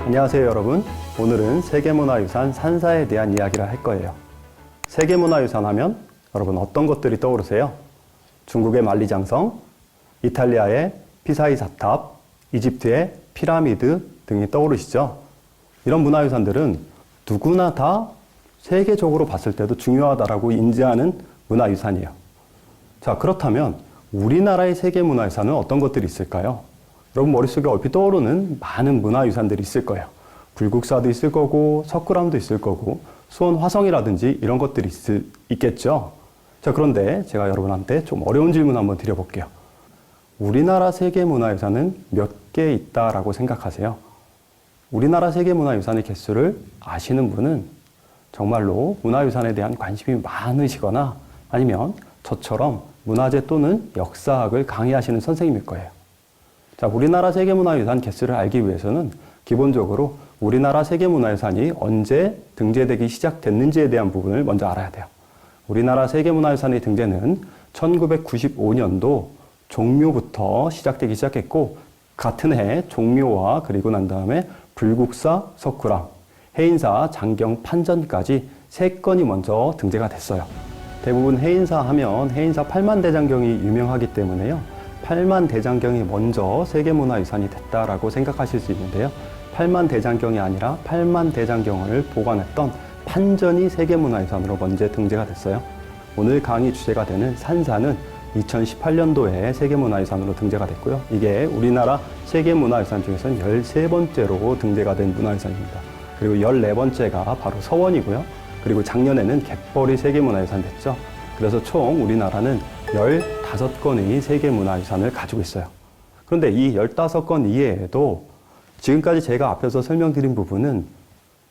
안녕하세요 여러분. 오늘은 세계문화유산 산사에 대한 이야기를 할 거예요. 세계문화유산 하면 여러분 어떤 것들이 떠오르세요? 중국의 만리장성, 이탈리아의 피사의 사탑, 이집트의 피라미드 등이 떠오르시죠? 이런 문화유산들은 누구나 다 세계적으로 봤을 때도 중요하다고 인지하는 문화유산이에요. 자, 그렇다면 우리나라의 세계문화유산은 어떤 것들이 있을까요? 여러분 머릿속에 얼핏 떠오르는 많은 문화유산들이 있을 거예요. 불국사도 있을 거고 석굴암도 있을 거고 수원 화성이라든지 이런 것들이 있겠죠. 자, 그런데 제가 여러분한테 좀 어려운 질문 한번 드려볼게요. 우리나라 세계문화유산은 몇 개 있다라고 생각하세요? 우리나라 세계문화유산의 개수를 아시는 분은 정말로 문화유산에 대한 관심이 많으시거나 아니면 저처럼 문화재 또는 역사학을 강의하시는 선생님일 거예요. 자, 우리나라 세계문화유산 개수를 알기 위해서는 기본적으로 우리나라 세계문화유산이 언제 등재되기 시작됐는지에 대한 부분을 먼저 알아야 돼요. 우리나라 세계문화유산의 등재는 1995년도 종묘부터 시작되기 시작했고 같은 해 종묘와 그리고 난 다음에 불국사, 석굴암, 해인사, 장경, 판전까지 3건이 먼저 등재가 됐어요. 대부분 해인사 하면 해인사 팔만대장경이 유명하기 때문에요. 팔만대장경이 먼저 세계문화유산이 됐다라고 생각하실 수 있는데요. 팔만대장경이 아니라 팔만대장경을 보관했던 판전이 세계문화유산으로 먼저 등재가 됐어요. 오늘 강의 주제가 되는 산사는 2018년도에 세계문화유산으로 등재가 됐고요. 이게 우리나라 세계문화유산 중에서는 13번째로 등재가 된 문화유산입니다. 그리고 14번째가 바로 서원이고요. 그리고 작년에는 갯벌이 세계문화유산 됐죠. 그래서 총 우리나라는 15건의 세계문화유산을 가지고 있어요. 그런데 이 15건 이외에도 지금까지 제가 앞에서 설명드린 부분은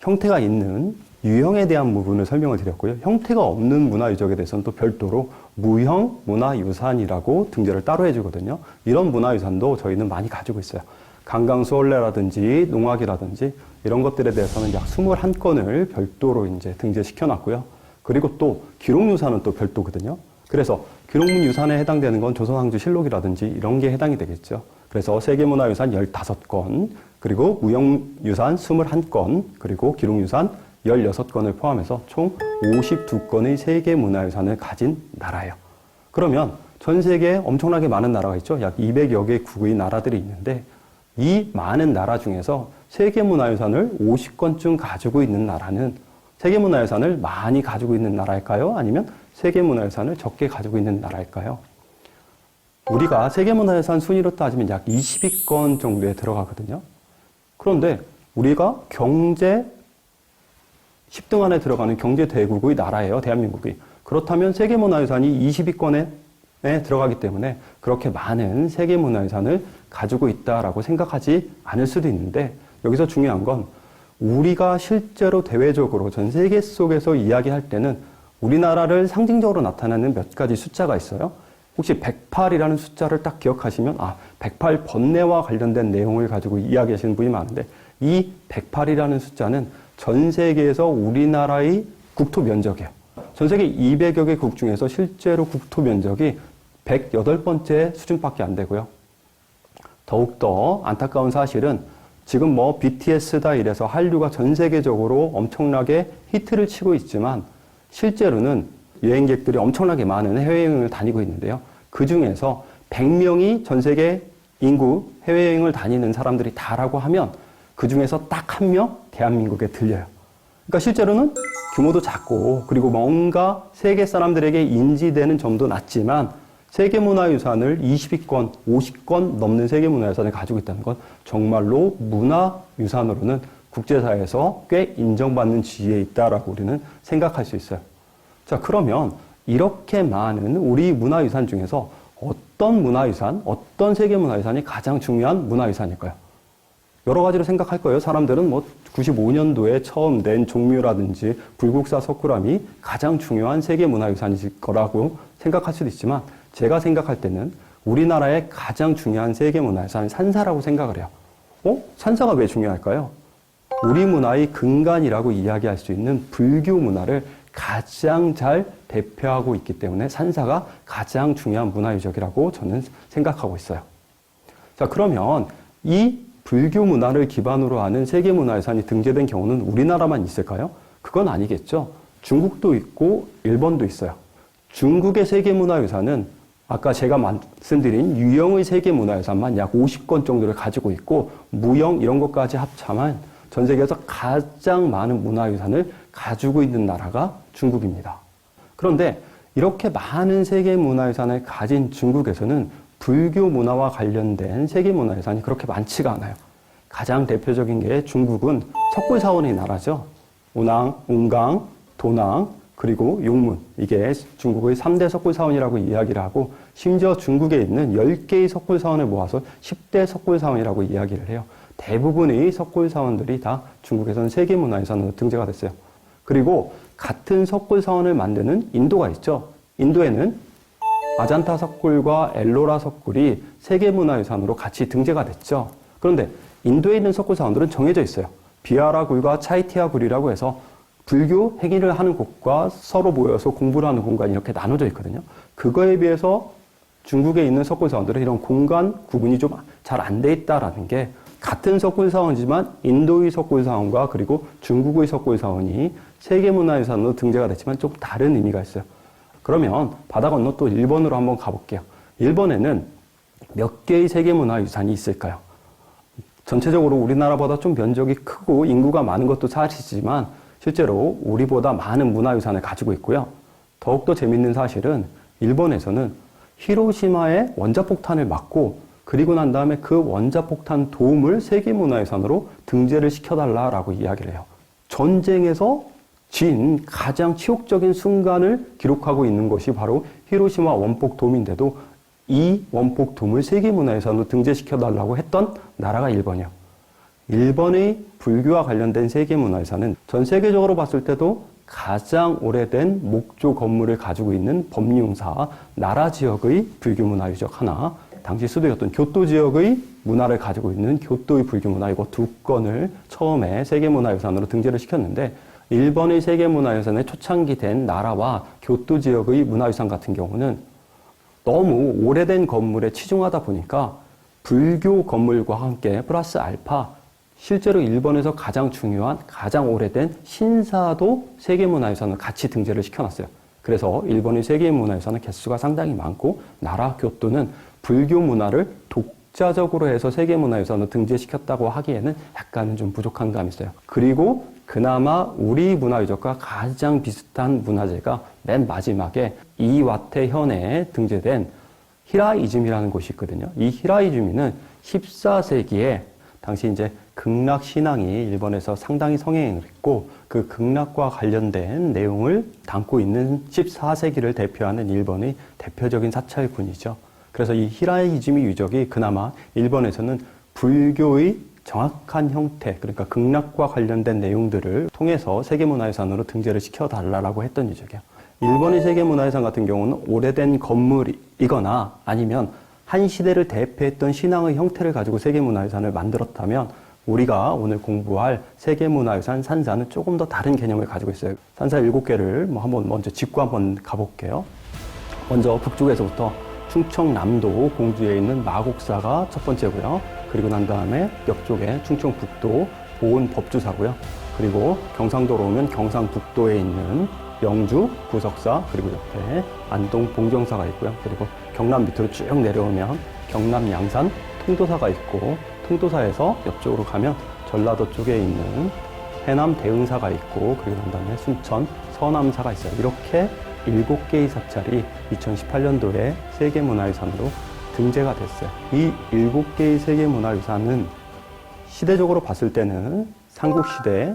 형태가 있는 유형에 대한 부분을 설명을 드렸고요. 형태가 없는 문화유적에 대해서는 또 별도로 무형 문화유산이라고 등재를 따로 해주거든요. 이런 문화유산도 저희는 많이 가지고 있어요. 강강수월래라든지 농악이라든지 이런 것들에 대해서는 약 21건을 별도로 이제 등재시켜놨고요. 그리고 또 기록유산은 또 별도거든요. 그래서 기록문유산에 해당되는 건 조선왕조실록이라든지 이런 게 해당이 되겠죠. 그래서 세계문화유산 15건, 그리고 무형유산 21건, 그리고 기록유산 16건을 포함해서 총 52건의 세계문화유산을 가진 나라예요. 그러면 전 세계에 엄청나게 많은 나라가 있죠. 약 200여 개국의 나라들이 있는데 이 많은 나라 중에서 세계문화유산을 50건쯤 가지고 있는 나라는 세계문화유산을 많이 가지고 있는 나라일까요? 아니면 세계문화유산을 적게 가지고 있는 나라일까요? 우리가 세계문화유산 순위로 따지면 약 20위권 정도에 들어가거든요. 그런데 우리가 경제 10등 안에 들어가는 경제대국의 나라예요, 대한민국이. 그렇다면 세계문화유산이 20위권에 들어가기 때문에 그렇게 많은 세계문화유산을 가지고 있다라고 생각하지 않을 수도 있는데 여기서 중요한 건 우리가 실제로 대외적으로 전 세계 속에서 이야기할 때는 우리나라를 상징적으로 나타내는 몇 가지 숫자가 있어요. 혹시 108이라는 숫자를 딱 기억하시면 108 번뇌와 관련된 내용을 가지고 이야기하시는 분이 많은데 이 108이라는 숫자는 전 세계에서 우리나라의 국토 면적이에요. 전 세계 200여 개 국 중에서 실제로 국토 면적이 108번째 수준밖에 안 되고요. 더욱더 안타까운 사실은 지금 BTS다 이래서 한류가 전 세계적으로 엄청나게 히트를 치고 있지만 실제로는 여행객들이 엄청나게 많은 해외여행을 다니고 있는데요. 그 중에서 100명이 전 세계 인구 해외여행을 다니는 사람들이 다라고 하면 그 중에서 딱 한 명 대한민국에 들려요. 그러니까 실제로는 규모도 작고 그리고 뭔가 세계 사람들에게 인지되는 점도 낮지만 세계문화유산을 20위권, 50건 넘는 세계문화유산을 가지고 있다는 건 정말로 문화유산으로는 국제사회에서 꽤 인정받는 지위에 있다라고 우리는 생각할 수 있어요. 자, 그러면 이렇게 많은 우리 문화유산 중에서 어떤 문화유산, 어떤 세계문화유산이 가장 중요한 문화유산일까요? 여러 가지로 생각할 거예요. 사람들은 95년도에 처음 낸 종묘라든지 불국사 석굴암이 가장 중요한 세계문화유산일 거라고 생각할 수도 있지만 제가 생각할 때는 우리나라의 가장 중요한 세계문화유산은 산사라고 생각을 해요. 산사가 왜 중요할까요? 우리 문화의 근간이라고 이야기할 수 있는 불교 문화를 가장 잘 대표하고 있기 때문에 산사가 가장 중요한 문화유적이라고 저는 생각하고 있어요. 자, 그러면 이 불교 문화를 기반으로 하는 세계문화유산이 등재된 경우는 우리나라만 있을까요? 그건 아니겠죠. 중국도 있고 일본도 있어요. 중국의 세계문화유산은 아까 제가 말씀드린 유형의 세계문화유산만 약 50건 정도를 가지고 있고 무형 이런 것까지 합치면 전 세계에서 가장 많은 문화유산을 가지고 있는 나라가 중국입니다. 그런데 이렇게 많은 세계문화유산을 가진 중국에서는 불교 문화와 관련된 세계문화유산이 그렇게 많지가 않아요. 가장 대표적인 게 중국은 석굴사원의 나라죠. 운항, 운강, 도낭, 그리고 용문. 이게 중국의 3대 석굴사원이라고 이야기를 하고 심지어 중국에 있는 10개의 석굴사원을 모아서 10대 석굴사원이라고 이야기를 해요. 대부분의 석굴사원들이 다 중국에서는 세계문화유산으로 등재가 됐어요. 그리고 같은 석굴사원을 만드는 인도가 있죠. 인도에는 아잔타 석굴과 엘로라 석굴이 세계문화유산으로 같이 등재가 됐죠. 그런데 인도에 있는 석굴사원들은 정해져 있어요. 비하라 굴과 차이티아 굴이라고 해서 불교 행위를 하는 곳과 서로 모여서 공부를 하는 공간이 이렇게 나눠져 있거든요. 그거에 비해서 중국에 있는 석굴사원들은 이런 공간 구분이 좀 잘 안 돼 있다라는 게 같은 석굴사원이지만 인도의 석굴사원과 그리고 중국의 석굴사원이 세계문화유산으로 등재가 됐지만 좀 다른 의미가 있어요. 그러면 바다 건너 또 일본으로 한번 가볼게요. 일본에는 몇 개의 세계문화유산이 있을까요? 전체적으로 우리나라보다 좀 면적이 크고 인구가 많은 것도 사실이지만 실제로 우리보다 많은 문화유산을 가지고 있고요. 더욱더 재밌는 사실은 일본에서는 히로시마의 원자폭탄을 막고 그리고 난 다음에 그 원자폭탄 도움을 세계문화유산으로 등재를 시켜달라라고 이야기를 해요. 전쟁에서 진 가장 치욕적인 순간을 기록하고 있는 것이 바로 히로시마 원폭돔인데도 이 원폭돔을 세계문화유산으로 등재시켜달라고 했던 나라가 일본이에요. 일본의 불교와 관련된 세계문화유산은 전 세계적으로 봤을 때도 가장 오래된 목조 건물을 가지고 있는 법륜사 나라 지역의 불교문화유적 하나, 당시 수도였던 교토 지역의 문화를 가지고 있는 교토의 불교문화 이거 두 건을 처음에 세계문화유산으로 등재를 시켰는데 일본의 세계문화유산에 초창기 된 나라와 교토 지역의 문화유산 같은 경우는 너무 오래된 건물에 치중하다 보니까 불교 건물과 함께 플러스 알파 실제로 일본에서 가장 중요한 가장 오래된 신사도 세계문화유산을 같이 등재를 시켜놨어요. 그래서 일본의 세계문화유산은 개수가 상당히 많고 나라 교토는 불교 문화를 독자적으로 해서 세계문화유산으로 등재시켰다고 하기에는 약간은 좀 부족한 감이 있어요. 그리고 그나마 우리 문화유적과 가장 비슷한 문화재가 맨 마지막에 이와테 현에 등재된 히라이즈미라는 곳이 있거든요. 이 히라이즈미는 14세기에 당시 이제 극락 신앙이 일본에서 상당히 성행을 했고 그 극락과 관련된 내용을 담고 있는 14세기를 대표하는 일본의 대표적인 사찰군이죠. 그래서 이 히라이즈미 유적이 그나마 일본에서는 불교의 정확한 형태, 그러니까 극락과 관련된 내용들을 통해서 세계문화유산으로 등재를 시켜달라고 했던 유적이에요. 일본의 세계문화유산 같은 경우는 오래된 건물이거나 아니면 한 시대를 대표했던 신앙의 형태를 가지고 세계문화유산을 만들었다면 우리가 오늘 공부할 세계문화유산 산사는 조금 더 다른 개념을 가지고 있어요. 산사 7개를 한번 먼저 짚고 한번 가볼게요. 먼저 북쪽에서부터 충청남도 공주에 있는 마곡사가 첫 번째고요. 그리고 난 다음에 옆쪽에 충청북도 보은법주사고요. 그리고 경상도로 오면 경상북도에 있는 영주 부석사, 그리고 옆에 안동 봉경사가 있고요. 그리고 경남 밑으로 쭉 내려오면 경남 양산 통도사가 있고 통도사에서 옆쪽으로 가면 전라도 쪽에 있는 해남 대흥사가 있고 그리고 난 다음에 순천 서남사가 있어요. 이렇게 7개의 사찰이 2018년도에 세계문화유산으로 등재가 됐어요. 이 7개의 세계문화유산은 시대적으로 봤을 때는 삼국시대,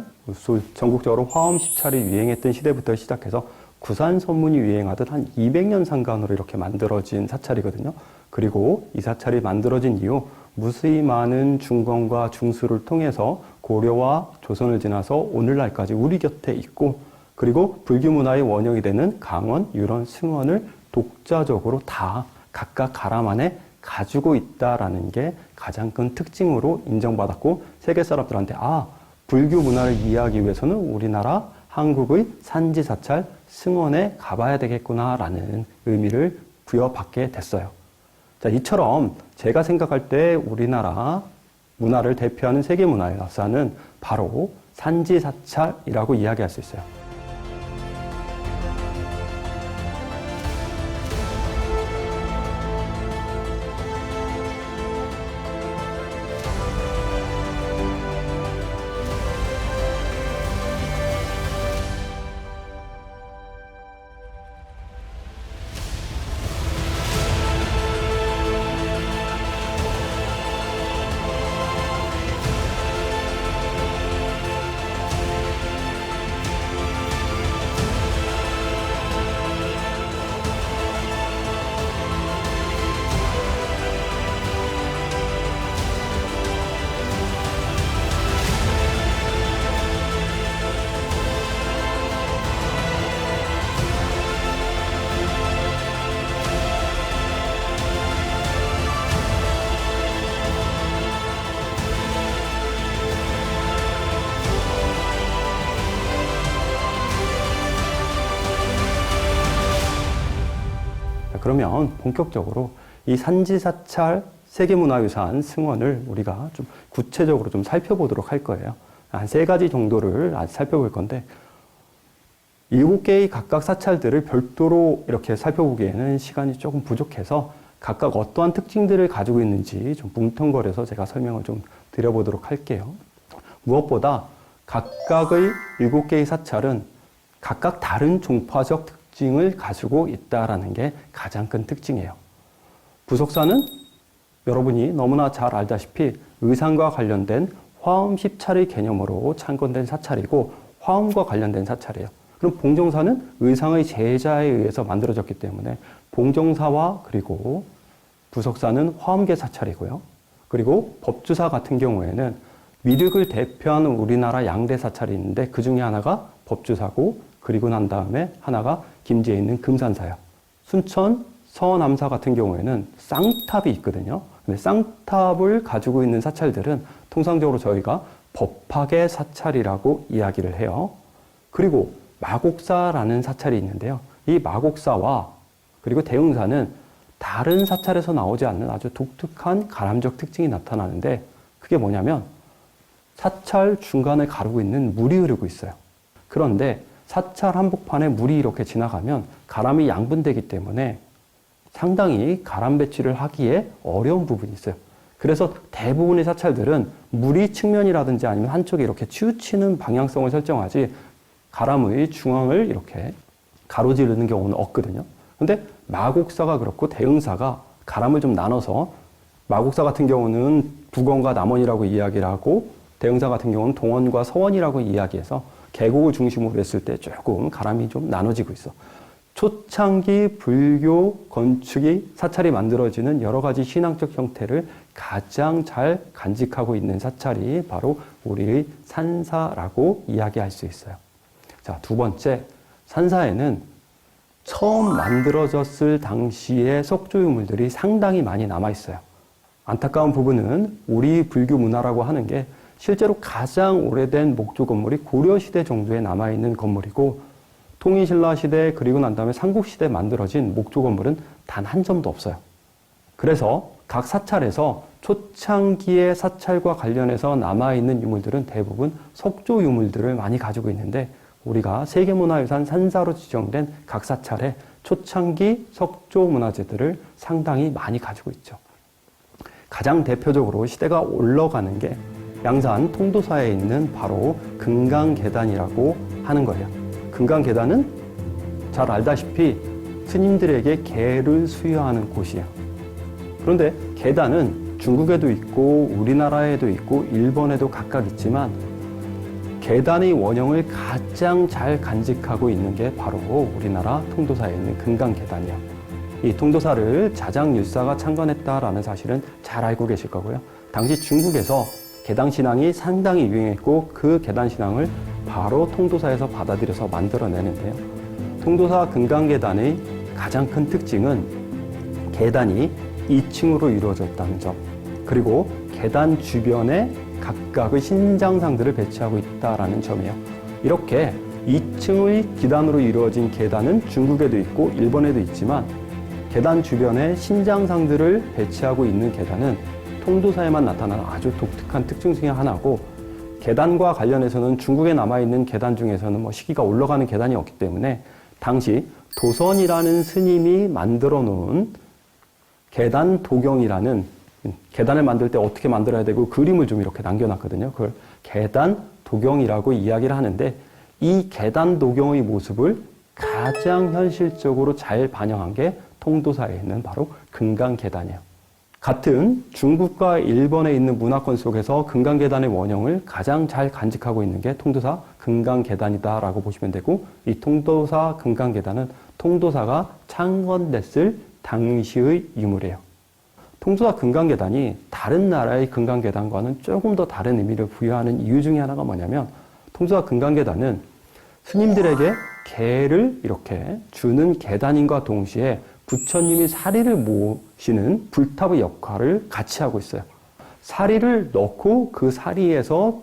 전국적으로 화엄시찰이 유행했던 시대부터 시작해서 구산선문이 유행하던 한 200년 상간으로 이렇게 만들어진 사찰이거든요. 그리고 이 사찰이 만들어진 이후 무수히 많은 중건과 중수를 통해서 고려와 조선을 지나서 오늘날까지 우리 곁에 있고 그리고 불교문화의 원형이 되는 강원, 유런, 승원을 독자적으로 다 각각 가람 안에 가지고 있다라는 게 가장 큰 특징으로 인정받았고 세계 사람들한테 불교 문화를 이해하기 위해서는 우리나라 한국의 산지사찰 승원에 가봐야 되겠구나라는 의미를 부여받게 됐어요. 자, 이처럼 제가 생각할 때 우리나라 문화를 대표하는 세계문화유산은 바로 산지사찰이라고 이야기할 수 있어요. 그러면 본격적으로 이 산지사찰 세계문화유산 승원을 우리가 좀 구체적으로 좀 살펴보도록 할 거예요. 한 3가지 정도를 살펴볼 건데 7개의 각각 사찰들을 별도로 이렇게 살펴보기에는 시간이 조금 부족해서 각각 어떠한 특징들을 가지고 있는지 좀 뭉텅거려서 제가 설명을 좀 드려보도록 할게요. 무엇보다 각각의 7개의 사찰은 각각 다른 종파적 특징을 가지고 있다는 게 가장 큰 특징이에요. 부속사는 여러분이 너무나 잘 알다시피 의상과 관련된 화엄 10차례 개념으로 창건된 사찰이고 화엄과 관련된 사찰이에요. 그럼 봉정사는 의상의 제자에 의해서 만들어졌기 때문에 봉정사와 그리고 부속사는 화엄계 사찰이고요. 그리고 법주사 같은 경우에는 미륵을 대표하는 우리나라 양대 사찰이 있는데 그 중에 하나가 법주사고 그리고 난 다음에 하나가 김제에 있는 금산사예요. 순천 서남사 같은 경우에는 쌍탑이 있거든요. 근데 쌍탑을 가지고 있는 사찰들은 통상적으로 저희가 법학의 사찰이라고 이야기를 해요. 그리고 마곡사라는 사찰이 있는데요. 이 마곡사와 그리고 대흥사는 다른 사찰에서 나오지 않는 아주 독특한 가람적 특징이 나타나는데 그게 뭐냐면 사찰 중간을 가르고 있는 물이 흐르고 있어요. 그런데 사찰 한복판에 물이 이렇게 지나가면 가람이 양분되기 때문에 상당히 가람 배치를 하기에 어려운 부분이 있어요. 그래서 대부분의 사찰들은 물이 측면이라든지 아니면 한쪽에 이렇게 치우치는 방향성을 설정하지 가람의 중앙을 이렇게 가로지르는 경우는 없거든요. 근데 마곡사가 그렇고 대흥사가 가람을 좀 나눠서 마곡사 같은 경우는 북원과 남원이라고 이야기를 하고 대흥사 같은 경우는 동원과 서원이라고 이야기해서 계곡을 중심으로 했을 때 조금 가람이 좀 나눠지고 있어. 초창기 불교 건축이 사찰이 만들어지는 여러 가지 신앙적 형태를 가장 잘 간직하고 있는 사찰이 바로 우리의 산사라고 이야기할 수 있어요. 자, 2번째, 산사에는 처음 만들어졌을 당시의 석조 유물들이 상당히 많이 남아 있어요. 안타까운 부분은 우리 불교 문화라고 하는 게 실제로 가장 오래된 목조 건물이 고려시대 정도에 남아있는 건물이고 통일신라 시대 그리고 난 다음에 삼국시대에 만들어진 목조 건물은 단 한 점도 없어요. 그래서 각 사찰에서 초창기의 사찰과 관련해서 남아있는 유물들은 대부분 석조 유물들을 많이 가지고 있는데 우리가 세계문화유산 산사로 지정된 각 사찰에 초창기 석조 문화재들을 상당히 많이 가지고 있죠. 가장 대표적으로 시대가 올라가는 게 양산 통도사에 있는 바로 금강계단이라고 하는 거예요. 금강계단은 잘 알다시피 스님들에게 계를 수여하는 곳이에요. 그런데 계단은 중국에도 있고 우리나라에도 있고 일본에도 각각 있지만 계단의 원형을 가장 잘 간직하고 있는 게 바로 우리나라 통도사에 있는 금강계단이에요. 이 통도사를 자장율사가 창건했다라는 사실은 잘 알고 계실 거고요. 당시 중국에서 계단신앙이 상당히 유행했고 그 계단신앙을 바로 통도사에서 받아들여서 만들어내는데요. 통도사 금강계단의 가장 큰 특징은 계단이 2층으로 이루어져 있다는 점, 그리고 계단 주변에 각각의 신장상들을 배치하고 있다는 점이에요. 이렇게 2층의 기단으로 이루어진 계단은 중국에도 있고 일본에도 있지만 계단 주변에 신장상들을 배치하고 있는 계단은 통도사에만 나타나는 아주 독특한 특징 중에 하나고, 계단과 관련해서는 중국에 남아있는 계단 중에서는 뭐 시기가 올라가는 계단이 없기 때문에 당시 도선이라는 스님이 만들어 놓은 계단 도경이라는, 계단을 만들 때 어떻게 만들어야 되고 그림을 좀 이렇게 남겨놨거든요. 그걸 계단 도경이라고 이야기를 하는데, 이 계단 도경의 모습을 가장 현실적으로 잘 반영한 게 통도사에 있는 바로 금강계단이에요. 같은 중국과 일본에 있는 문화권 속에서 금강계단의 원형을 가장 잘 간직하고 있는 게 통도사 금강계단이다라고 보시면 되고, 이 통도사 금강계단은 통도사가 창건됐을 당시의 유물이에요. 통도사 금강계단이 다른 나라의 금강계단과는 조금 더 다른 의미를 부여하는 이유 중에 하나가 뭐냐면, 통도사 금강계단은 스님들에게 계를 이렇게 주는 계단인과 동시에 부처님이 사리를 모시는 불탑의 역할을 같이 하고 있어요. 사리를 넣고 그 사리에서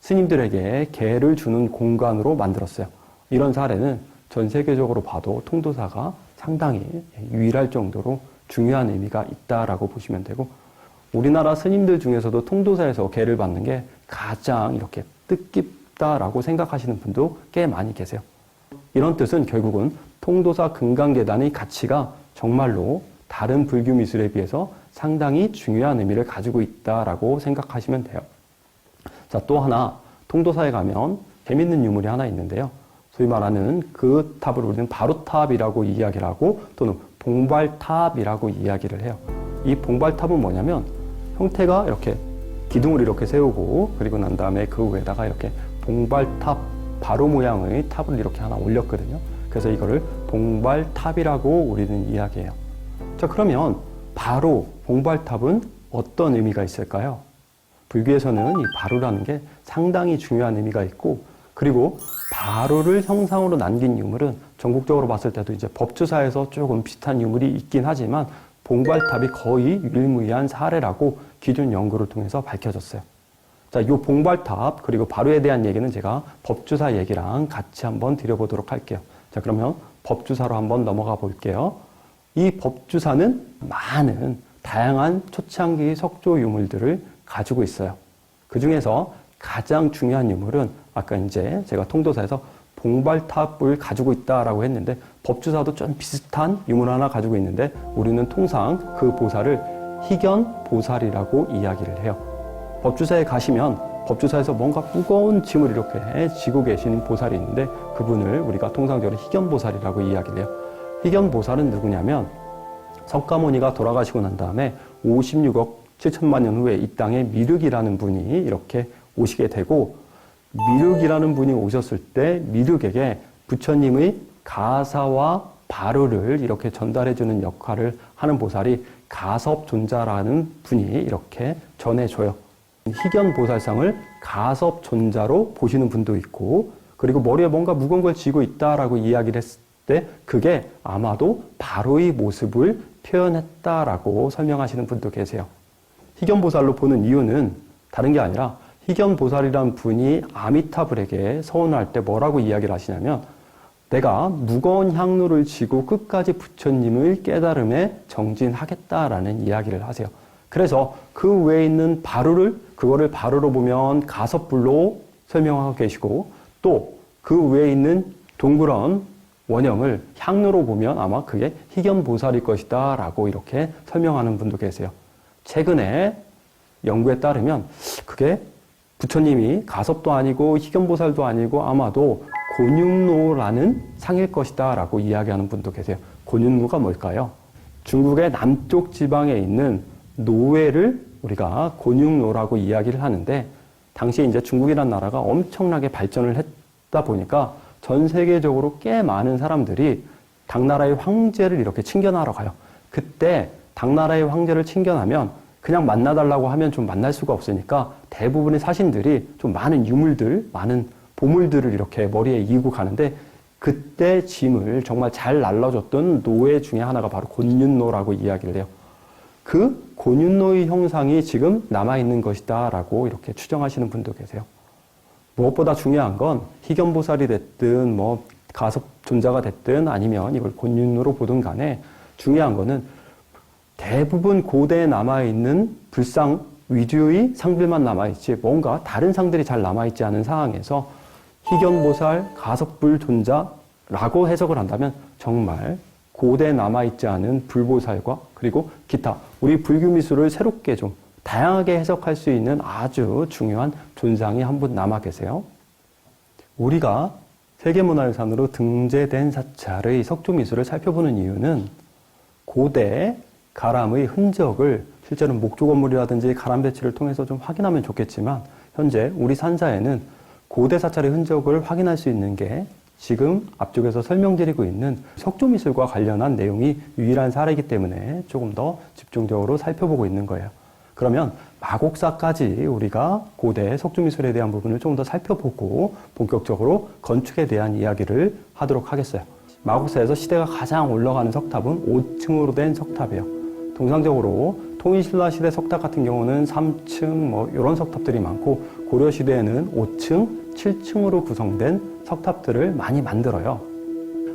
스님들에게 계를 주는 공간으로 만들었어요. 이런 사례는 전 세계적으로 봐도 통도사가 상당히 유일할 정도로 중요한 의미가 있다라고 보시면 되고, 우리나라 스님들 중에서도 통도사에서 계를 받는 게 가장 이렇게 뜻깊다라고 생각하시는 분도 꽤 많이 계세요. 이런 뜻은 결국은 통도사 금강계단의 가치가 정말로 다른 불교 미술에 비해서 상당히 중요한 의미를 가지고 있다라고 생각하시면 돼요. 자, 또 하나, 통도사에 가면 재밌는 유물이 하나 있는데요. 소위 말하는 그 탑을 우리는 바로탑이라고 이야기를 하고, 또는 봉발탑이라고 이야기를 해요. 이 봉발탑은 뭐냐면, 형태가 이렇게 기둥을 이렇게 세우고, 그리고 난 다음에 그 위에다가 이렇게 봉발탑, 바로 모양의 탑을 이렇게 하나 올렸거든요. 그래서 이거를 봉발탑이라고 우리는 이야기해요. 자, 그러면 바로 봉발탑은 어떤 의미가 있을까요? 불교에서는 이 바로라는 게 상당히 중요한 의미가 있고, 그리고 바로를 형상으로 남긴 유물은 전국적으로 봤을 때도 이제 법주사에서 조금 비슷한 유물이 있긴 하지만, 봉발탑이 거의 유일무이한 사례라고 기존 연구를 통해서 밝혀졌어요. 자, 이 봉발탑 그리고 바로에 대한 얘기는 제가 법주사 얘기랑 같이 한번 드려보도록 할게요. 자, 그러면 법주사로 한번 넘어가 볼게요. 이 법주사는 많은 다양한 초창기 석조 유물들을 가지고 있어요. 그 중에서 가장 중요한 유물은 아까 이제 제가 통도사에서 봉발탑을 가지고 있다라고 했는데, 법주사도 좀 비슷한 유물 하나 가지고 있는데, 우리는 통상 그 보살을 희견보살이라고 이야기를 해요. 법주사에 가시면 법주사에서 뭔가 무거운 짐을 이렇게 지고 계시는 보살이 있는데, 그분을 우리가 통상적으로 희견보살이라고 이야기를 해요. 희견보살은 누구냐면, 석가모니가 돌아가시고 난 다음에 56억 7천만 년 후에 이 땅에 미륵이라는 분이 이렇게 오시게 되고, 미륵이라는 분이 오셨을 때 미륵에게 부처님의 가사와 바로를 이렇게 전달해주는 역할을 하는 보살이 가섭존자라는 분이 이렇게 전해줘요. 희견보살상을 가섭존자로 보시는 분도 있고, 그리고 머리에 뭔가 무거운 걸 쥐고 있다라고 이야기를 했을 때 그게 아마도 바로의 모습을 표현했다라고 설명하시는 분도 계세요. 희견보살로 보는 이유는 다른 게 아니라, 희견보살이란 분이 아미타불에게 서원할 때 뭐라고 이야기를 하시냐면, 내가 무거운 향로를 쥐고 끝까지 부처님을 깨달음에 정진하겠다라는 이야기를 하세요. 그래서 그 외에 있는 그거를 바로로 보면 가섭불로 설명하고 계시고, 또 그 외에 있는 동그란 원형을 향로로 보면 아마 그게 희견보살일 것이다 라고 이렇게 설명하는 분도 계세요. 최근에 연구에 따르면 그게 부처님이 가섭도 아니고 희견보살도 아니고 아마도 곤윤로라는 상일 것이다 라고 이야기하는 분도 계세요. 곤윤로가 뭘까요? 중국의 남쪽 지방에 있는 노회를 우리가 곤윤로라고 이야기를 하는데, 당시에 이제 중국이라는 나라가 엄청나게 발전을 했다 보니까 전 세계적으로 꽤 많은 사람들이 당나라의 황제를 이렇게 친견하러 가요. 그때 당나라의 황제를 친견하면 그냥 만나달라고 하면 좀 만날 수가 없으니까 대부분의 사신들이 좀 많은 유물들, 많은 보물들을 이렇게 머리에 이고 가는데, 그때 짐을 정말 잘 날라줬던 노예 중에 하나가 바로 곤윤로라고 이야기를 해요. 그 곤윤로의 형상이 지금 남아있는 것이다 라고 이렇게 추정하시는 분도 계세요. 무엇보다 중요한 건 희견보살이 됐든 뭐 가섭존자가 됐든 아니면 이걸 곤윤로로 보든 간에 중요한 거는 대부분 고대에 남아있는 불상 위주의 상들만 남아있지 뭔가 다른 상들이 잘 남아있지 않은 상황에서 희경보살, 가섭불존자라고 해석을 한다면 정말 고대에 남아있지 않은 불보살과 그리고 기타 우리 불교 미술을 새롭게 좀 다양하게 해석할 수 있는 아주 중요한 존상이 한 분 남아 계세요. 우리가 세계문화유산으로 등재된 사찰의 석조미술을 살펴보는 이유는 고대 가람의 흔적을 실제로는 목조 건물이라든지 가람 배치를 통해서 좀 확인하면 좋겠지만 현재 우리 산사에는 고대 사찰의 흔적을 확인할 수 있는 게 지금 앞쪽에서 설명드리고 있는 석조미술과 관련한 내용이 유일한 사례이기 때문에 조금 더 집중적으로 살펴보고 있는 거예요. 그러면 마곡사까지 우리가 고대 석조미술에 대한 부분을 조금 더 살펴보고 본격적으로 건축에 대한 이야기를 하도록 하겠어요. 마곡사에서 시대가 가장 올라가는 석탑은 5층으로 된 석탑이에요. 통상적으로 통일신라 시대 석탑 같은 경우는 3층 이런 석탑들이 많고 고려 시대에는 5층, 7층으로 구성된 석탑들을 많이 만들어요.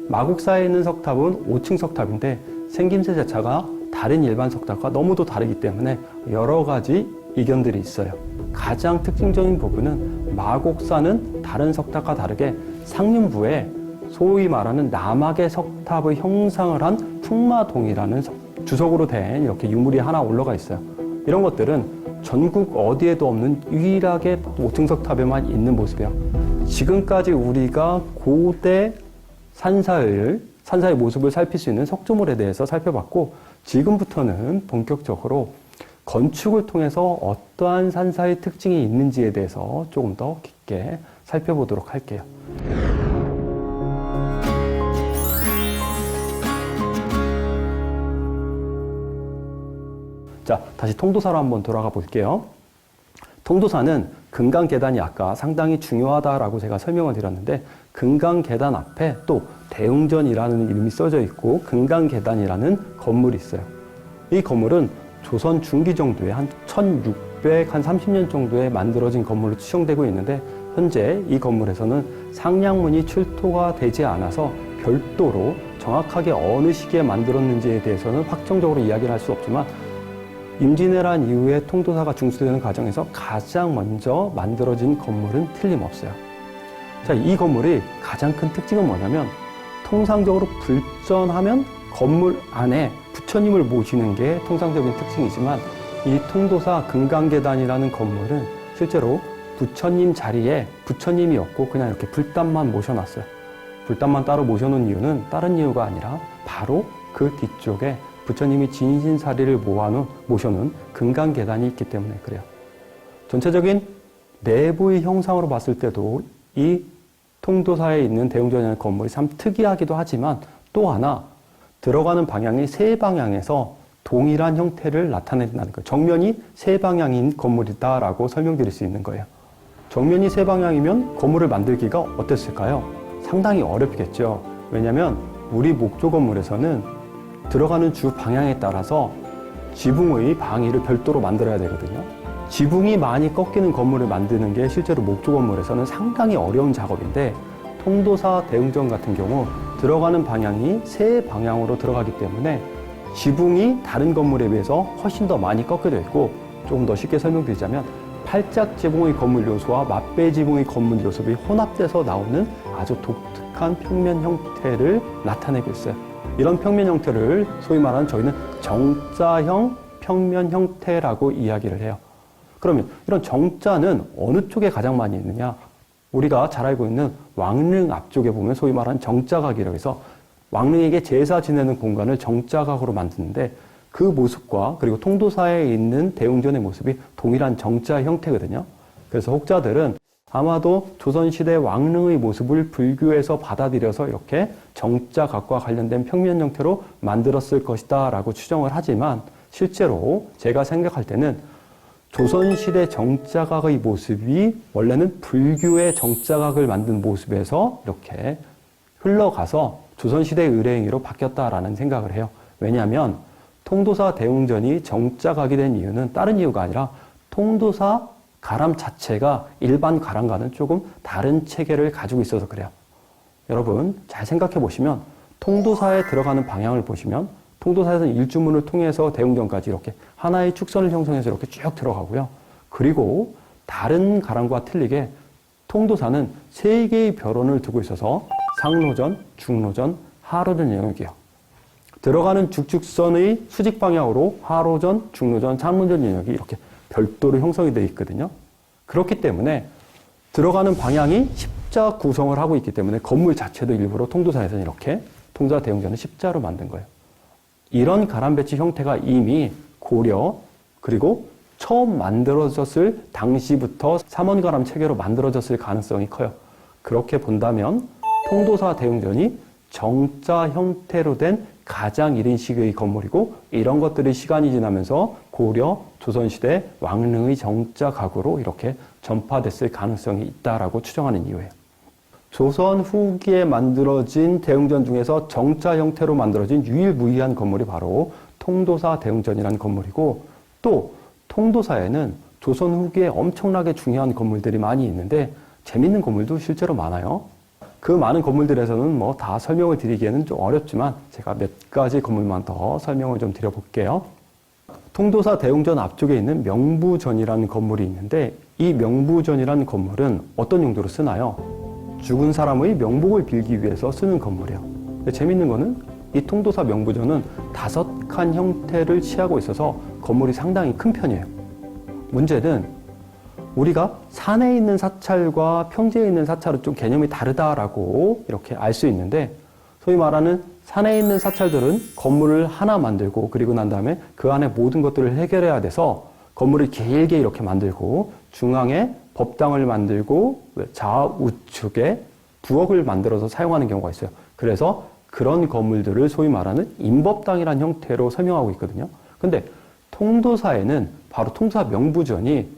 마곡사에 있는 석탑은 5층 석탑인데 생김새 자체가 다른 일반 석탑과 너무도 다르기 때문에 여러 가지 의견들이 있어요. 가장 특징적인 부분은 마곡사는 다른 석탑과 다르게 상륜부에 소위 말하는 남악의 석탑의 형상을 한 풍마동이라는 주석으로 된 이렇게 유물이 하나 올라가 있어요. 이런 것들은 전국 어디에도 없는 유일하게 5층 석탑에만 있는 모습이에요. 지금까지 우리가 고대 산사의 모습을 살필 수 있는 석조물에 대해서 살펴봤고 지금부터는 본격적으로 건축을 통해서 어떠한 산사의 특징이 있는지에 대해서 조금 더 깊게 살펴보도록 할게요. 자, 다시 통도사로 한번 돌아가 볼게요. 통도사는 금강계단이 아까 상당히 중요하다라고 제가 설명을 드렸는데 금강계단 앞에 또 대웅전이라는 이름이 써져 있고 금강계단이라는 건물이 있어요. 이 건물은 조선 중기 정도에 한 1630년 정도에 만들어진 건물로 추정되고 있는데 현재 이 건물에서는 상량문이 출토가 되지 않아서 별도로 정확하게 어느 시기에 만들었는지에 대해서는 확정적으로 이야기를 할 수 없지만 임진왜란 이후에 통도사가 중수되는 과정에서 가장 먼저 만들어진 건물은 틀림없어요. 자, 이 건물의 가장 큰 특징은 뭐냐면 통상적으로 불전하면 건물 안에 부처님을 모시는 게 통상적인 특징이지만 이 통도사 금강계단이라는 건물은 실제로 부처님 자리에 부처님이 없고 그냥 이렇게 불단만 모셔놨어요. 불단만 따로 모셔놓은 이유는 다른 이유가 아니라 바로 그 뒤쪽에 부처님이 진신사리를 모셔놓은 금강계단이 있기 때문에 그래요. 전체적인 내부의 형상으로 봤을 때도 이 통도사에 있는 대웅전이라는 건물이 참 특이하기도 하지만 또 하나 들어가는 방향이 세 방향에서 동일한 형태를 나타낸다는 거예요. 정면이 세 방향인 건물이다라고 설명드릴 수 있는 거예요. 정면이 세 방향이면 건물을 만들기가 어땠을까요? 상당히 어렵겠죠. 왜냐하면 우리 목조 건물에서는 들어가는 주 방향에 따라서 지붕의 방위를 별도로 만들어야 되거든요. 지붕이 많이 꺾이는 건물을 만드는 게 실제로 목조 건물에서는 상당히 어려운 작업인데 통도사 대웅전 같은 경우 들어가는 방향이 세 방향으로 들어가기 때문에 지붕이 다른 건물에 비해서 훨씬 더 많이 꺾여져 있고 조금 더 쉽게 설명드리자면 팔짝 지붕의 건물 요소와 맞배 지붕의 건물 요소가 혼합돼서 나오는 아주 독특한 평면 형태를 나타내고 있어요. 이런 평면 형태를 소위 말하는 저희는 정자형 평면 형태라고 이야기를 해요. 그러면 이런 정자는 어느 쪽에 가장 많이 있느냐? 우리가 잘 알고 있는 왕릉 앞쪽에 보면 소위 말하는 정자각이라고 해서 왕릉에게 제사 지내는 공간을 정자각으로 만드는데 그 모습과 그리고 통도사에 있는 대웅전의 모습이 동일한 정자 형태거든요. 그래서 혹자들은 아마도 조선시대 왕릉의 모습을 불교에서 받아들여서 이렇게 정자각과 관련된 평면 형태로 만들었을 것이다 라고 추정을 하지만 실제로 제가 생각할 때는 조선시대 정자각의 모습이 원래는 불교의 정자각을 만든 모습에서 이렇게 흘러가서 조선시대 의뢰행위로 바뀌었다라는 생각을 해요. 왜냐하면 통도사 대웅전이 정자각이 된 이유는 다른 이유가 아니라 통도사 가람 자체가 일반 가람과는 조금 다른 체계를 가지고 있어서 그래요. 여러분 잘 생각해 보시면 통도사에 들어가는 방향을 보시면 통도사에서는 일주문을 통해서 대웅전까지 이렇게 하나의 축선을 형성해서 이렇게 쭉 들어가고요. 그리고 다른 가람과 틀리게 통도사는 세 개의 벼론을 두고 있어서 상로전, 중로전, 하로전 영역이에요. 들어가는 죽축선의 수직 방향으로 하로전, 중로전, 상로전 영역이 이렇게 별도로 형성이 되어 있거든요. 그렇기 때문에 들어가는 방향이 십자 구성을 하고 있기 때문에 건물 자체도 일부러 통도사에서는 이렇게 통도사 대웅전을 십자로 만든 거예요. 이런 가람 배치 형태가 이미 고려 그리고 처음 만들어졌을 당시부터 삼원가람 체계로 만들어졌을 가능성이 커요. 그렇게 본다면 통도사 대웅전이 정자 형태로 된 가장 이른 시기의 건물이고 이런 것들이 시간이 지나면서 고려, 조선시대 왕릉의 정자 가구로 이렇게 전파됐을 가능성이 있다라고 추정하는 이유예요. 조선 후기에 만들어진 대웅전 중에서 정자 형태로 만들어진 유일무이한 건물이 바로 통도사 대웅전이라는 건물이고 또 통도사에는 조선 후기에 엄청나게 중요한 건물들이 많이 있는데 재밌는 건물도 실제로 많아요. 그 많은 건물들에서는 뭐 다 설명을 드리기에는 좀 어렵지만 제가 몇 가지 건물만 더 설명을 좀 드려볼게요. 통도사 대웅전 앞쪽에 있는 명부전이라는 건물이 있는데 이 명부전이라는 건물은 어떤 용도로 쓰나요? 죽은 사람의 명복을 빌기 위해서 쓰는 건물이에요. 근데 재밌는 거는 이 통도사 명부전은 5칸 형태를 취하고 있어서 건물이 상당히 큰 편이에요. 문제는 우리가 산에 있는 사찰과 평지에 있는 사찰은 좀 개념이 다르다라고 이렇게 알 수 있는데 소위 말하는 산에 있는 사찰들은 건물을 하나 만들고 그리고 난 다음에 그 안에 모든 것들을 해결해야 돼서 건물을 길게 이렇게 만들고 중앙에 법당을 만들고 좌우측에 부엌을 만들어서 사용하는 경우가 있어요. 그래서 그런 건물들을 소위 말하는 임법당이라는 형태로 설명하고 있거든요. 근데 통도사에는 바로 통도사 명부전이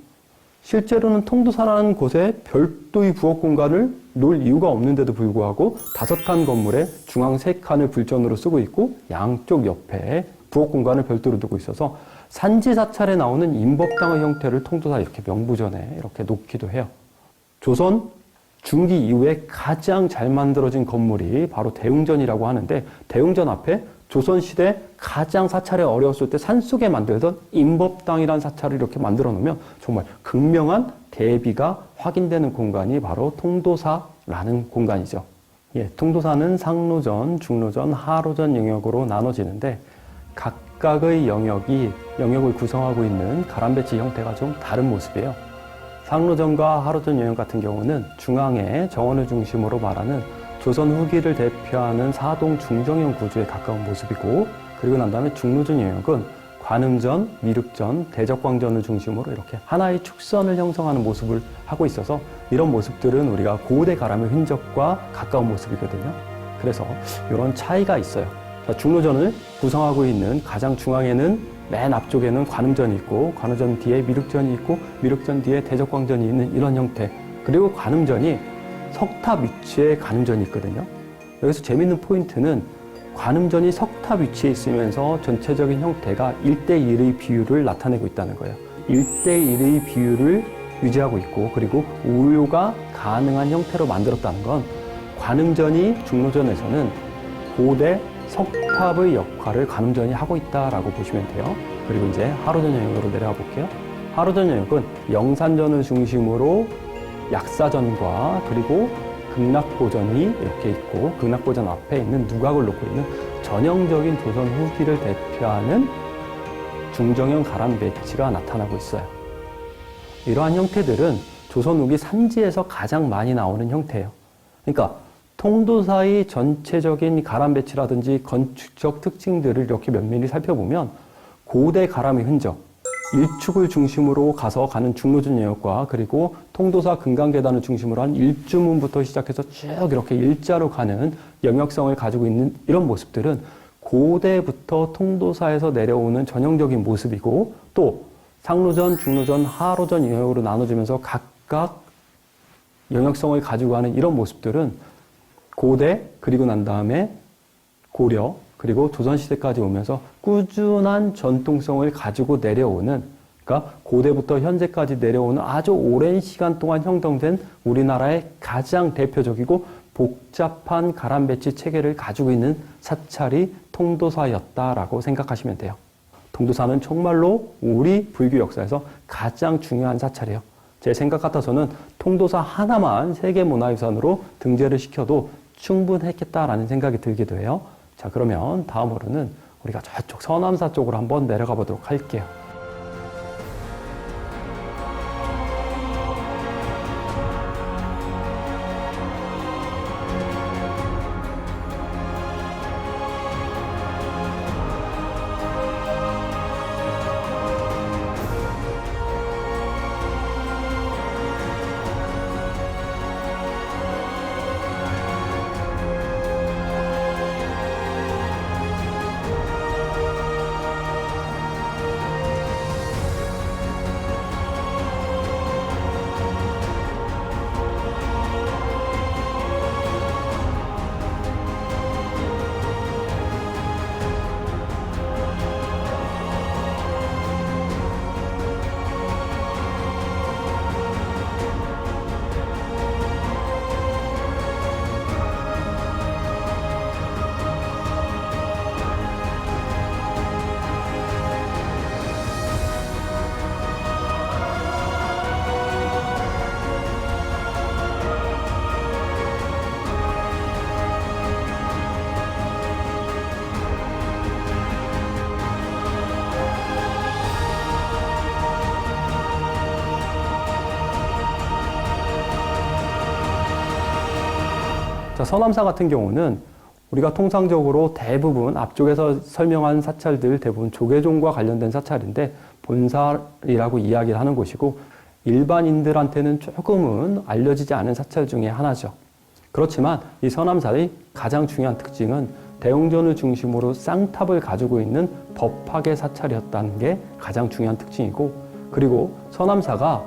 실제로는 통도사라는 곳에 별도의 부엌 공간을 놓을 이유가 없는데도 불구하고 5칸 건물에 중앙 3칸을 불전으로 쓰고 있고 양쪽 옆에 부엌 공간을 별도로 두고 있어서 산지 사찰에 나오는 임법당의 형태를 통도사 이렇게 명부전에 이렇게 놓기도 해요. 조선 중기 이후에 가장 잘 만들어진 건물이 바로 대웅전이라고 하는데 대웅전 앞에 조선시대 가장 사찰이 어려웠을 때 산속에 만들던 임법당이라는 사찰을 이렇게 만들어 놓으면 정말 극명한 대비가 확인되는 공간이 바로 통도사라는 공간이죠. 예, 통도사는 상로전, 중로전, 하로전 영역으로 나눠지는데 각각의 영역을 구성하고 있는 가람배치 형태가 좀 다른 모습이에요. 상로전과 하로전 영역 같은 경우는 중앙에 정원을 중심으로 말하는 조선 후기를 대표하는 사동 중정형 구조에 가까운 모습이고 그리고 난 다음에 중로전 영역은 관음전, 미륵전, 대적광전을 중심으로 이렇게 하나의 축선을 형성하는 모습을 하고 있어서 이런 모습들은 우리가 고대 가람의 흔적과 가까운 모습이거든요. 그래서 이런 차이가 있어요. 중로전을 구성하고 있는 가장 중앙에는 맨 앞쪽에는 관음전이 있고 관음전 뒤에 미륵전이 있고 미륵전 뒤에 대적광전이 있는 이런 형태 그리고 관음전이 석탑 위치에 관음전이 있거든요. 여기서 재밌는 포인트는 관음전이 석탑 위치에 있으면서 전체적인 형태가 1대1의 비율을 나타내고 있다는 거예요. 1대1의 비율을 유지하고 있고 그리고 우효가 가능한 형태로 만들었다는 건 관음전이 중로전에서는 고대 석탑의 역할을 관음전이 하고 있다라고 보시면 돼요. 그리고 이제 하로전 영역으로 내려가 볼게요. 하로전 영역은 영산전을 중심으로 약사전과 그리고 극락보전이 이렇게 있고 극락보전 앞에 있는 누각을 놓고 있는 전형적인 조선 후기를 대표하는 중정형 가람 배치가 나타나고 있어요. 이러한 형태들은 조선 후기 산지에서 가장 많이 나오는 형태예요. 그러니까 통도사의 전체적인 가람 배치라든지 건축적 특징들을 이렇게 면밀히 살펴보면 고대 가람의 흔적, 일축을 중심으로 가는 중로전 영역과 그리고 통도사 금강계단을 중심으로 한 일주문부터 시작해서 쭉 이렇게 일자로 가는 영역성을 가지고 있는 이런 모습들은 고대부터 통도사에서 내려오는 전형적인 모습이고 또 상로전, 중로전, 하로전 영역으로 나눠지면서 각각 영역성을 가지고 가는 이런 모습들은 고대 그리고 난 다음에 고려 그리고 조선시대까지 오면서 꾸준한 전통성을 가지고 내려오는 그러니까 고대부터 현재까지 내려오는 아주 오랜 시간 동안 형성된 우리나라의 가장 대표적이고 복잡한 가람 배치 체계를 가지고 있는 사찰이 통도사였다라고 생각하시면 돼요. 통도사는 정말로 우리 불교 역사에서 가장 중요한 사찰이에요. 제 생각 같아서는 통도사 하나만 세계문화유산으로 등재를 시켜도 충분했겠다라는 생각이 들기도 해요. 자, 그러면 다음으로는 우리가 저쪽 서남사 쪽으로 한번 내려가 보도록 할게요. 자, 서남사 같은 경우는 우리가 통상적으로 대부분 앞쪽에서 설명한 사찰들 대부분 조계종과 관련된 사찰인데 본살이라고 이야기를 하는 곳이고 일반인들한테는 조금은 알려지지 않은 사찰 중에 하나죠. 그렇지만 이 서남사의 가장 중요한 특징은 대웅전을 중심으로 쌍탑을 가지고 있는 법학의 사찰이었다는 게 가장 중요한 특징이고, 그리고 서남사가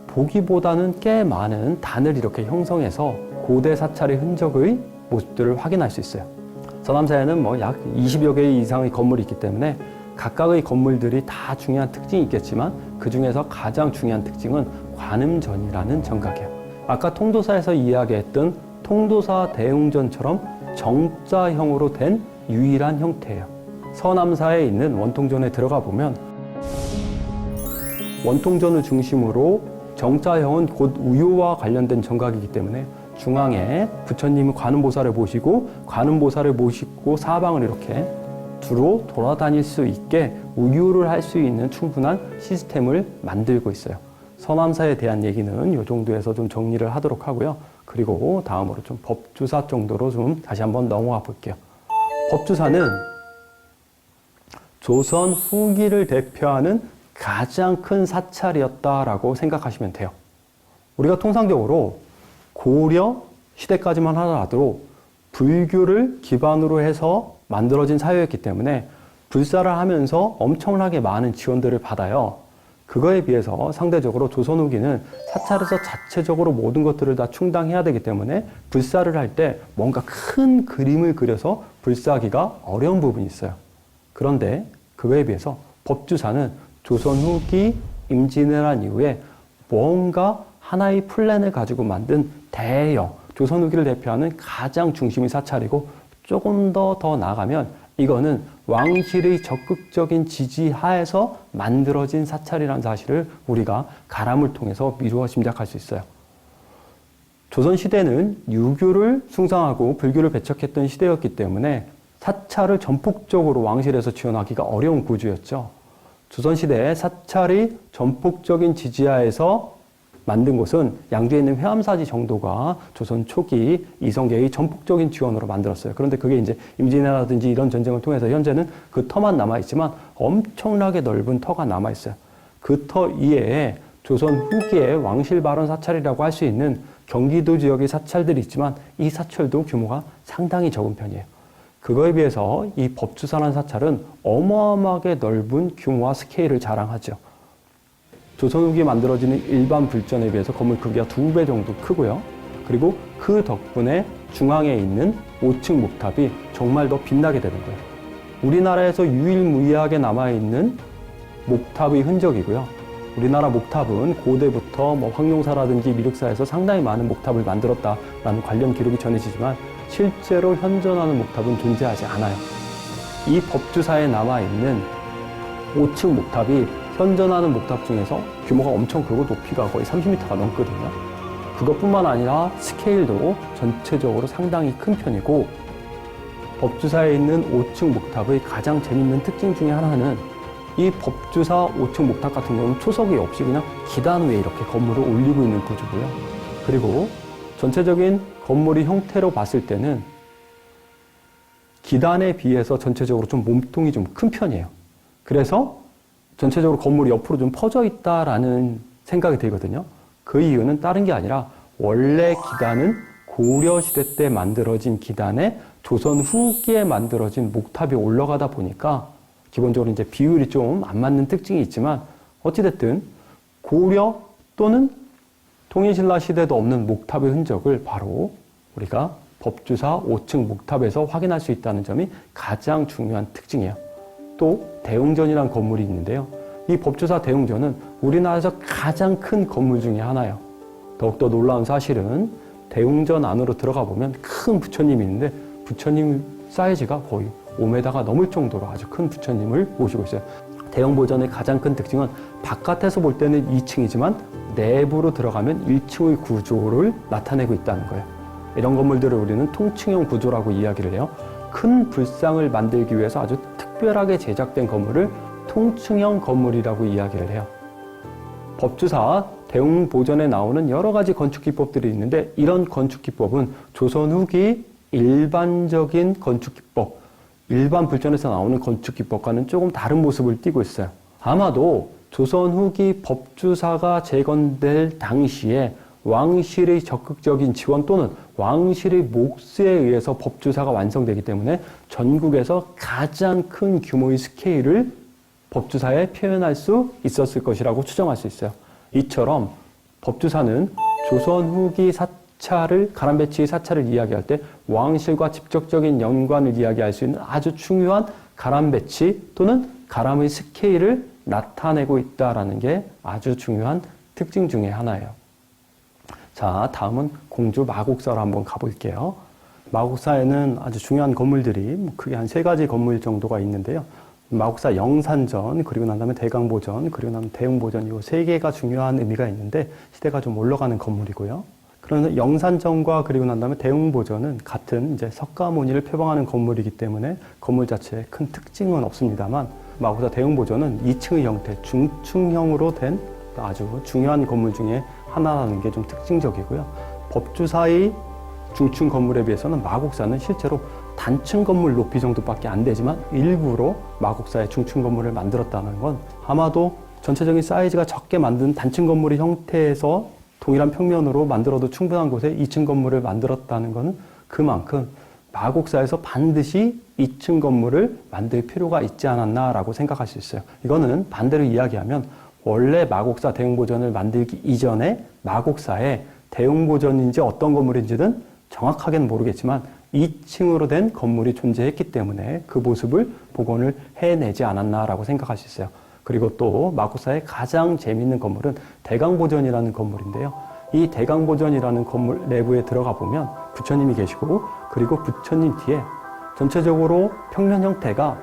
보기보다는 꽤 많은 단을 이렇게 형성해서 고대 사찰의 흔적의 모습들을 확인할 수 있어요. 서남사에는 약 20여 개 이상의 건물이 있기 때문에 각각의 건물들이 다 중요한 특징이 있겠지만 그 중에서 가장 중요한 특징은 관음전이라는 정각이에요. 아까 통도사에서 이야기했던 통도사 대웅전처럼 정자형으로 된 유일한 형태예요. 서남사에 있는 원통전에 들어가 보면 원통전을 중심으로 정자형은 곧 우효와 관련된 정각이기 때문에 중앙에 부처님은 관음보살을 모시고 관음보살을 모시고 사방을 이렇게 두루 돌아다닐 수 있게 우유를 할 수 있는 충분한 시스템을 만들고 있어요. 서남사에 대한 얘기는 이 정도에서 좀 정리를 하도록 하고요. 그리고 다음으로 좀 법주사 정도로 좀 다시 한번 넘어가 볼게요. 법주사는 조선 후기를 대표하는 가장 큰 사찰이었다라고 생각하시면 돼요. 우리가 통상적으로 고려 시대까지만 하더라도 불교를 기반으로 해서 만들어진 사회였기 때문에 불사를 하면서 엄청나게 많은 지원들을 받아요. 그거에 비해서 상대적으로 조선 후기는 사찰에서 자체적으로 모든 것들을 다 충당해야 되기 때문에 불사를 할 때 뭔가 큰 그림을 그려서 불사하기가 어려운 부분이 있어요. 그런데 그거에 비해서 법주사는 조선 후기 임진왜란 이후에 뭔가 하나의 플랜을 가지고 만든 대형 조선 후기를 대표하는 가장 중심의 사찰이고, 조금 더 나아가면 이거는 왕실의 적극적인 지지 하에서 만들어진 사찰이라는 사실을 우리가 가람을 통해서 미루어 짐작할 수 있어요. 조선시대는 유교를 숭상하고 불교를 배척했던 시대였기 때문에 사찰을 전폭적으로 왕실에서 지원하기가 어려운 구조였죠. 조선시대에 사찰이 전폭적인 지지하에서 만든 곳은 양주에 있는 회암사지 정도가 조선 초기 이성계의 전폭적인 지원으로 만들었어요. 그런데 그게 이제 임진왜란이라든지 이런 전쟁을 통해서 현재는 그 터만 남아있지만 엄청나게 넓은 터가 남아있어요. 그 터 이외에 조선 후기의 왕실 발원 사찰이라고 할 수 있는 경기도 지역의 사찰들이 있지만 이 사찰도 규모가 상당히 적은 편이에요. 그거에 비해서 이 법주사라는 사찰은 어마어마하게 넓은 규모와 스케일을 자랑하죠. 조선 후기에 만들어지는 일반 불전에 비해서 건물 크기가 2배 정도 크고요. 그리고 그 덕분에 중앙에 있는 5층 목탑이 정말 더 빛나게 되는 거예요. 우리나라에서 유일무이하게 남아있는 목탑의 흔적이고요. 우리나라 목탑은 고대부터 황룡사라든지 미륵사에서 상당히 많은 목탑을 만들었다라는 관련 기록이 전해지지만 실제로 현존하는 목탑은 존재하지 않아요. 이 법주사에 남아있는 5층 목탑이 현존하는 목탑 중에서 규모가 엄청 크고 높이가 거의 30m가 넘거든요. 그것뿐만 아니라 스케일도 전체적으로 상당히 큰 편이고, 법주사에 있는 5층 목탑의 가장 재밌는 특징 중에 하나는 이 법주사 5층 목탑 같은 경우는 초석이 없이 그냥 기단 위에 이렇게 건물을 올리고 있는 구조고요. 그리고 전체적인 건물의 형태로 봤을 때는 기단에 비해서 전체적으로 좀 몸통이 좀 큰 편이에요. 그래서 전체적으로 건물이 옆으로 좀 퍼져 있다라는 생각이 들거든요. 그 이유는 다른 게 아니라 원래 기단은 고려시대 때 만들어진 기단에 조선 후기에 만들어진 목탑이 올라가다 보니까 기본적으로 이제 비율이 좀 안 맞는 특징이 있지만 어찌됐든 고려 또는 통일신라 시대도 없는 목탑의 흔적을 바로 우리가 법주사 5층 목탑에서 확인할 수 있다는 점이 가장 중요한 특징이에요. 또 대웅전이라는 건물이 있는데요. 이 법주사 대웅전은 우리나라에서 가장 큰 건물 중에 하나예요. 더욱더 놀라운 사실은 대웅전 안으로 들어가 보면 큰 부처님이 있는데 부처님 사이즈가 거의 5m가 넘을 정도로 아주 큰 부처님을 모시고 있어요. 대웅보전의 가장 큰 특징은 바깥에서 볼 때는 2층이지만 내부로 들어가면 1층의 구조를 나타내고 있다는 거예요. 이런 건물들을 우리는 통층형 구조라고 이야기를 해요. 큰 불상을 만들기 위해서 아주 특별하게 제작된 건물을 통층형 건물이라고 이야기를 해요. 법주사 대웅보전에 나오는 여러 가지 건축 기법들이 있는데 이런 건축 기법은 조선 후기 일반적인 건축 기법, 일반 불전에서 나오는 건축 기법과는 조금 다른 모습을 띠고 있어요. 아마도 조선 후기 법주사가 재건될 당시에 왕실의 적극적인 지원 또는 왕실의 몫에 의해서 법주사가 완성되기 때문에 전국에서 가장 큰 규모의 스케일을 법주사에 표현할 수 있었을 것이라고 추정할 수 있어요. 이처럼 법주사는 조선 후기 사찰을, 가람배치의 사찰을 이야기할 때 왕실과 직접적인 연관을 이야기할 수 있는 아주 중요한 가람배치 또는 가람의 스케일을 나타내고 있다는 게 아주 중요한 특징 중에 하나예요. 자, 다음은 공주 마곡사로 한번 가볼게요. 마곡사에는 아주 중요한 건물들이 크게 한 3가지 건물 정도가 있는데요. 마곡사 영산전, 그리고 난 다음에 대강보전, 그리고 난 다음에 대웅보전, 이 3개가 중요한 의미가 있는데 시대가 좀 올라가는 건물이고요. 그러나 영산전과 그리고 난 다음에 대웅보전은 같은 이제 석가모니를 표방하는 건물이기 때문에 건물 자체에 큰 특징은 없습니다만 마곡사 대웅보전은 2층의 형태, 중층형으로 된 아주 중요한 건물 중에 하나라는 게 좀 특징적이고요. 법주사의 중층 건물에 비해서는 마곡사는 실제로 단층 건물 높이 정도밖에 안 되지만 일부러 마곡사의 중층 건물을 만들었다는 건 아마도 전체적인 사이즈가 적게 만든 단층 건물의 형태에서 동일한 평면으로 만들어도 충분한 곳에 2층 건물을 만들었다는 것은 그만큼 마곡사에서 반드시 2층 건물을 만들 필요가 있지 않았나라고 생각할 수 있어요. 이거는 반대로 이야기하면 원래 마곡사 대웅보전을 만들기 이전에 마곡사에 대웅보전인지 어떤 건물인지는 정확하게는 모르겠지만 2층으로 된 건물이 존재했기 때문에 그 모습을 복원을 해내지 않았나라고 생각할 수 있어요. 그리고 또 마곡사의 가장 재미있는 건물은 대강보전이라는 건물인데요. 이 대강보전이라는 건물 내부에 들어가 보면 부처님이 계시고 그리고 부처님 뒤에 전체적으로 평면 형태가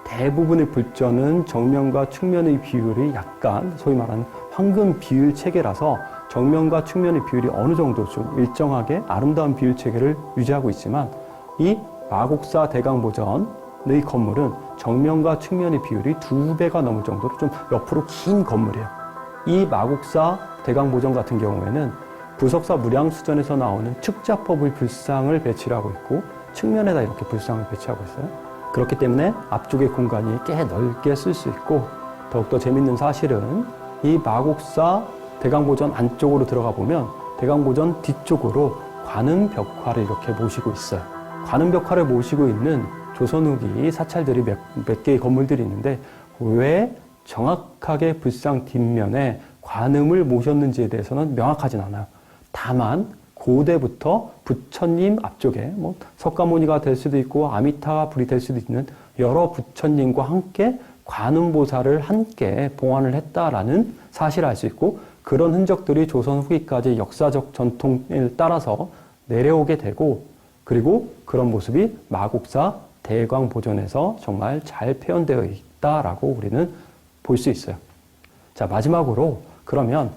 대부분의 불전은 정면과 측면의 비율이 약간 소위 말하는 황금 비율 체계라서 정면과 측면의 비율이 어느 정도 좀 일정하게 아름다운 비율 체계를 유지하고 있지만 이 마곡사 대강보전의 건물은 정면과 측면의 비율이 2배가 넘을 정도로 좀 옆으로 긴 건물이에요. 이 마곡사 대강보전 같은 경우에는 부석사 무량수전에서 나오는 축자법의 불상을 배치를 하고 있고 측면에다 이렇게 불상을 배치하고 있어요. 그렇기 때문에 앞쪽의 공간이 꽤 넓게 쓸 수 있고 더욱더 재밌는 사실은 이 마곡사 대강보전 안쪽으로 들어가 보면 대강보전 뒤쪽으로 관음벽화를 이렇게 모시고 있어요. 관음벽화를 모시고 있는 조선 후기 사찰들이 몇 개의 건물들이 있는데 왜 정확하게 불상 뒷면에 관음을 모셨는지에 대해서는 명확하진 않아요. 다만 고대부터 부처님 앞쪽에 석가모니가 될 수도 있고 아미타 불이 될 수도 있는 여러 부처님과 함께 관음보살을 함께 봉안을 했다라는 사실을 알 수 있고 그런 흔적들이 조선 후기까지 역사적 전통을 따라서 내려오게 되고 그리고 그런 모습이 마곡사 대광보존에서 정말 잘 표현되어 있다라고 우리는 볼 수 있어요. 자, 마지막으로 그러면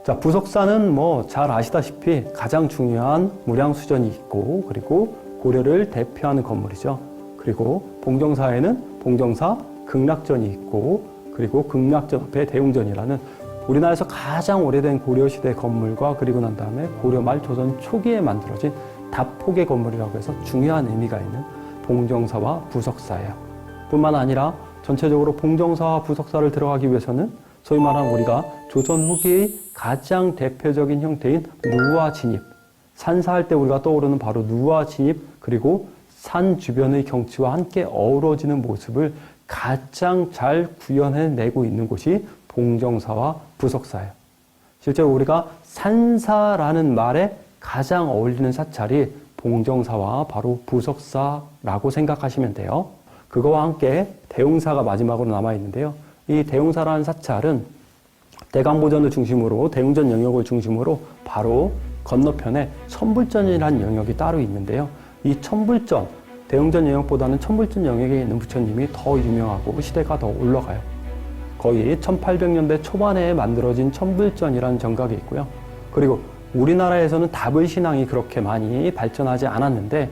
자, 부석사는 뭐 잘 아시다시피 가장 중요한 무량수전이 있고 그리고 고려를 대표하는 건물이죠. 그리고 봉정사에는 봉정사 극락전이 있고 그리고 극락전 앞에 대웅전이라는 우리나라에서 가장 오래된 고려시대 건물과 그리고 난 다음에 고려 말 조선 초기에 만들어진 다폭의 건물이라고 해서 중요한 의미가 있는 봉정사와 부석사예요. 뿐만 아니라 전체적으로 봉정사와 부석사를 들어가기 위해서는 소위 말하는 우리가 조선 후기의 가장 대표적인 형태인 누와 진입, 산사할 때 우리가 떠오르는 바로 누와 진입 그리고 산 주변의 경치와 함께 어우러지는 모습을 가장 잘 구현해내고 있는 곳이 봉정사와 부석사예요. 실제로 우리가 산사라는 말에 가장 어울리는 사찰이 봉정사와 바로 부석사라고 생각하시면 돼요. 그거와 함께 대웅사가 마지막으로 남아있는데요. 이 대웅사라는 사찰은 대광보전을 중심으로 대웅전 영역을 중심으로 바로 건너편에 천불전이라는 영역이 따로 있는데요. 이 천불전, 대웅전 영역보다는 천불전 영역에 있는 부처님이 더 유명하고 시대가 더 올라가요. 거의 1800년대 초반에 만들어진 천불전이라는 정각이 있고요. 그리고 우리나라에서는 다불신앙이 그렇게 많이 발전하지 않았는데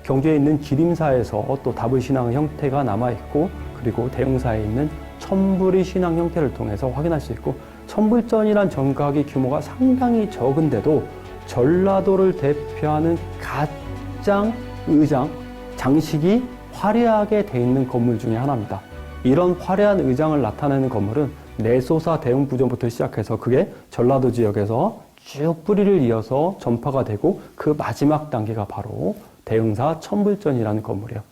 경주에 있는 기림사에서 또 다불신앙 형태가 남아있고 그리고 대웅사에 있는 천불의 신앙 형태를 통해서 확인할 수 있고 천불전이란 정각의 규모가 상당히 적은데도 전라도를 대표하는 가장 의장, 장식이 화려하게 돼 있는 건물 중에 하나입니다. 이런 화려한 의장을 나타내는 건물은 내소사 대웅부전부터 시작해서 그게 전라도 지역에서 쭉 뿌리를 이어서 전파가 되고 그 마지막 단계가 바로 대웅사 천불전이라는 건물이에요.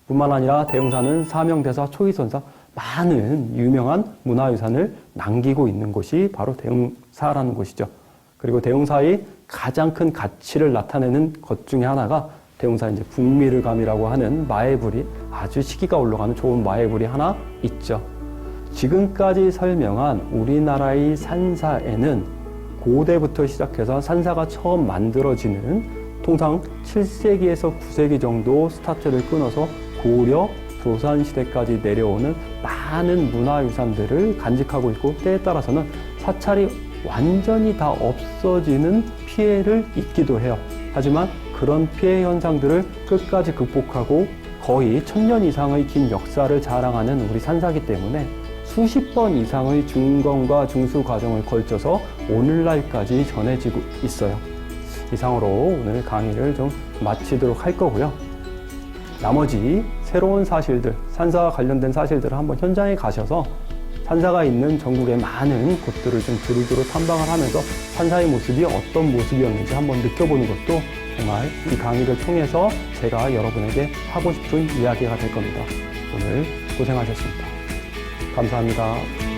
뿐만 아니라 대웅사는 사명대사, 초이선사 많은 유명한 문화유산을 남기고 있는 곳이 바로 대웅사라는 곳이죠. 그리고 대웅사의 가장 큰 가치를 나타내는 것 중에 하나가 대웅사 이제 북미르감이라고 하는 마애불이 아주 시기가 올라가는 좋은 마애불이 하나 있죠. 지금까지 설명한 우리나라의 산사에는 고대부터 시작해서 산사가 처음 만들어지는 통상 7세기에서 9세기 정도 스타트를 끊어서 고려, 조선시대까지 내려오는 많은 문화유산들을 간직하고 있고 때에 따라서는 사찰이 완전히 다 없어지는 피해를 입기도 해요. 하지만 그런 피해 현상들을 끝까지 극복하고 거의 1000년 이상의 긴 역사를 자랑하는 우리 산사기 때문에 수십 번 이상의 중검과 중수 과정을 걸쳐서 오늘날까지 전해지고 있어요. 이상으로 오늘 강의를 좀 마치도록 할 거고요. 나머지 새로운 사실들, 산사와 관련된 사실들을 한번 현장에 가셔서 산사가 있는 전국의 많은 곳들을 좀 두루두루 탐방을 하면서 산사의 모습이 어떤 모습이었는지 한번 느껴보는 것도 정말 이 강의를 통해서 제가 여러분에게 하고 싶은 이야기가 될 겁니다. 오늘 고생하셨습니다. 감사합니다.